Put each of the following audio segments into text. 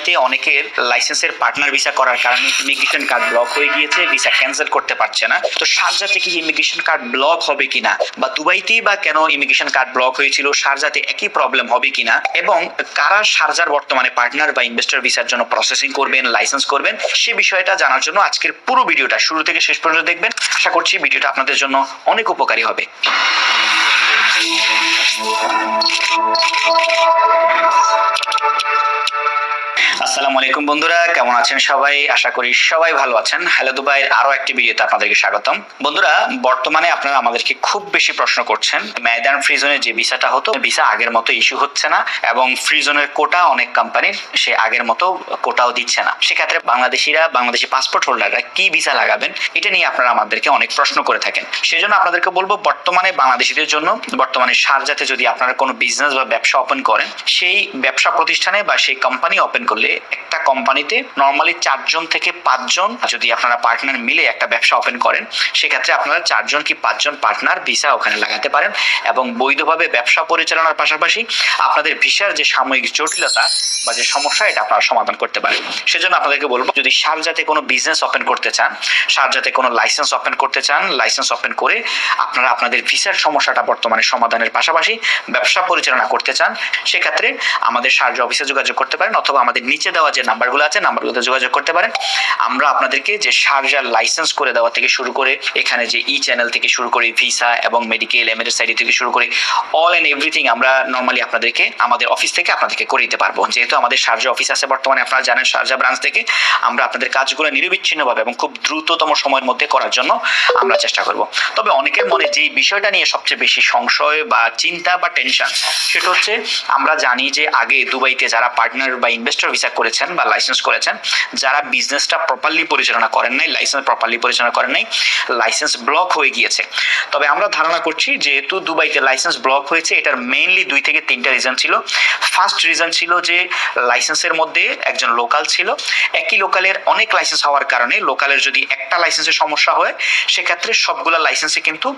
দুবাইতে অনেকের লাইসেন্সের পার্টনার ভিসা করার কারণে ইমিগ্রেশন কার্ড ব্লক হয়ে গিয়েছে, ভিসা ক্যান্সেল করতে পারছে না। তো শারজাতে কি ইমিগ্রেশন কার্ড ব্লক হবে কিনা, বা দুবাইতেই বা কেন ইমিগ্রেশন কার্ড ব্লক হয়েছিল, শারজাতে একই প্রবলেম হবে কিনা, এবং কারা শারজার বর্তমানে পার্টনার বা ইনভেস্টর ভিসার জন্য প্রসেসিং করবেন, লাইসেন্স করবেন, সে বিষয়টা জানার জন্য আজকের পুরো ভিডিওটা শুরু থেকে শেষ পর্যন্ত দেখবেন। আশা করছি ভিডিওটা আপনাদের জন্য অনেক উপকারী হবে। আসসালামু আলাইকুম বন্ধুরা, কেমন আছেন সবাই? আশা করি সবাই ভালো আছেন। হ্যালো দুবাইয়ের আরো একটি ভিডিওতে আপনাদেরকে স্বাগতম। বন্ধুরা, বর্তমানে আপনারা আমাদেরকে খুব বেশি প্রশ্ন করছেন, মেয়াদান ফ্রি জোনের যে ভিসাটা হতো, ভিসা আগের মতো ইস্যু হচ্ছে না, এবং ফ্রি জোনের কোটা অনেক কোম্পানির সে আগের মতো কোটাও দিচ্ছে না। সেক্ষেত্রে বাংলাদেশি পাসপোর্ট হোল্ডাররা কি ভিসা লাগাবেন, এটা নিয়ে আপনারা আমাদেরকে অনেক প্রশ্ন করে থাকেন। সেজন্য আপনাদেরকে বলবো, বর্তমানে বাংলাদেশিদের জন্য বর্তমানে শারজাতে যদি আপনারা কোনো বিজনেস বা ব্যবসা ওপেন করেন, সেই ব্যবসা প্রতিষ্ঠানে বা সেই কোম্পানি ওপেন করলে একটা কোম্পানিতে নরমালি 4 জন থেকে 5 জন যদি আপনারা পার্টনার মিলে একটা ব্যবসা ওপেন করেন, সেক্ষেত্রে আপনারা 4 জন কি 5 জন পার্টনার ভিসা ওখানে লাগাতে পারেন, এবং বৈধভাবে ব্যবসা পরিচালনার পাশাপাশি আপনাদের ভিসার যে সাময়িক জটিলতা বা যে সমস্যা, এটা আপনারা সমাধান করতে পারেন। সেজন্য আপনাদেরকে বলবো, যদি শারজাতে কোনো বিজনেস ওপেন করতে চান, শারজাতে কোনো লাইসেন্স ওপেন করতে চান, লাইসেন্স ওপেন করে আপনারা আপনাদের ভিসার সমস্যাটা বর্তমানে সমাধানের পাশাপাশি ব্যবসা পরিচালনা করতে চান, সেক্ষেত্রে আমাদের শারজা অফিসে যোগাযোগ করতে পারেন, অথবা আমাদের নিচে দেওয়া যে নাম্বারগুলো আছে, নাম্বারগুলোতে যোগাযোগ করতে পারেন। আমরা আপনাদেরকে যে শারজার লাইসেন্স করে দেওয়া থেকে শুরু করে, এখানে যে চ্যানেল থেকে শুরু করে, ভিসা এবং মেডিকেল, এমএরএস আইডি থেকে শুরু করে অল এন্ড এভরিথিং আমরা নরমালি আপনাদেরকে আমাদের অফিস থেকে আপনাদেরকে করে দিতে পারবো। যেহেতু আমাদের শারজা অফিস আছে বর্তমানে, আপনারা জানেন, শারজা ব্রাঞ্চ থেকে আমরা আপনাদের কাজগুলো নিরবিচ্ছিন্নভাবে এবং খুব দ্রুততম সময়ের মধ্যে করার জন্য আমরা চেষ্টা করব। তবে অনেকের মনে যে বিষয়টা নিয়ে সবচেয়ে বেশি সংশয় বা চিন্তা বা টেনশন, সেটা হচ্ছে, আমরা জানি যে আগে দুবাইতে যারা পার্টনার বা ইনভেস্টর ভিসা করেছেন বা লাইসেন্স করেছেন, যারা বিজনেসটা প্রপারলি পরিচালনা করেন নাই, লাইসেন্স প্রপারলি পরিচালনা করেন নাই, লাইসেন্স ব্লক হয়ে গিয়েছে। তবে আমরা ধারণা করছি, যেহেতু দুবাইতে লাইসেন্স ব্লক হয়েছে, এটার মেইনলি 2 থেকে 3টা রিজন ছিল। ফার্স্ট রিজন ছিল যে লাইসেন্সের মধ্যে একজন লোকাল ছিল, একই লোকালের অনেক লাইসেন্স হওয়ার কারণে লোকালের যদি একটা লাইসেন্সের সমস্যা হয়, সেক্ষেত্রে সবগুলা লাইসেন্সে কিন্তু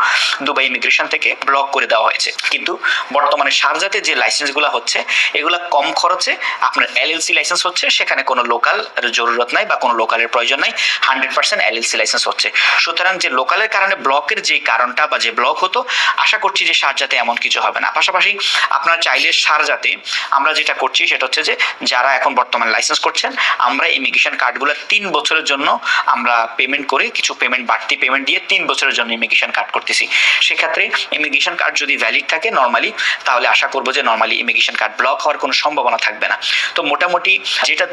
দুবাই ইমিগ্রেশন থেকে ব্লক করে দেওয়া হয়েছে। কিন্তু বর্তমানে শারজাতে যে লাইসেন্সগুলো হচ্ছে, এগুলা কম খরচে আপনার এলএলসি লাইসেন্স হচ্ছে, সেখানে কোনো লোকাল জরুরত নাই বা কোনো লোকালের প্রয়োজন নাই, 100% এলএলসি লাইসেন্স হচ্ছে। সুতরাং যে লোকালের কারণে ব্লকের যে কারণটা বা যে ব্লক হতো, আশা করছি যে শারজাতে এমন কিছু হবে না। পাশাপাশি আপনারা চাইলে শারজাতে আমরা যেটা করছি, সেটা হচ্ছে যে যারা এখন বর্তমানে লাইসেন্স করছেন, আমরা ইমিগ্রেশন কার্ডগুলো 3 বছরের জন্য আমরা পেমেন্ট করে, কিছু পেমেন্ট বাড়তি পেমেন্ট দিয়ে 3 বছরের জন্য ইমিগ্রেশন কার্ড করতেছি। সেক্ষেত্রে ইমিগ্রেশন কার্ড যদি ভ্যালিড থাকে নর্মালি, তাহলে আশা করবো যে নর্মালি ইমিগ্রেশন কার্ড ব্লক হওয়ার কোনো সম্ভাবনা থাকবে না। তো মোটামুটি যেটা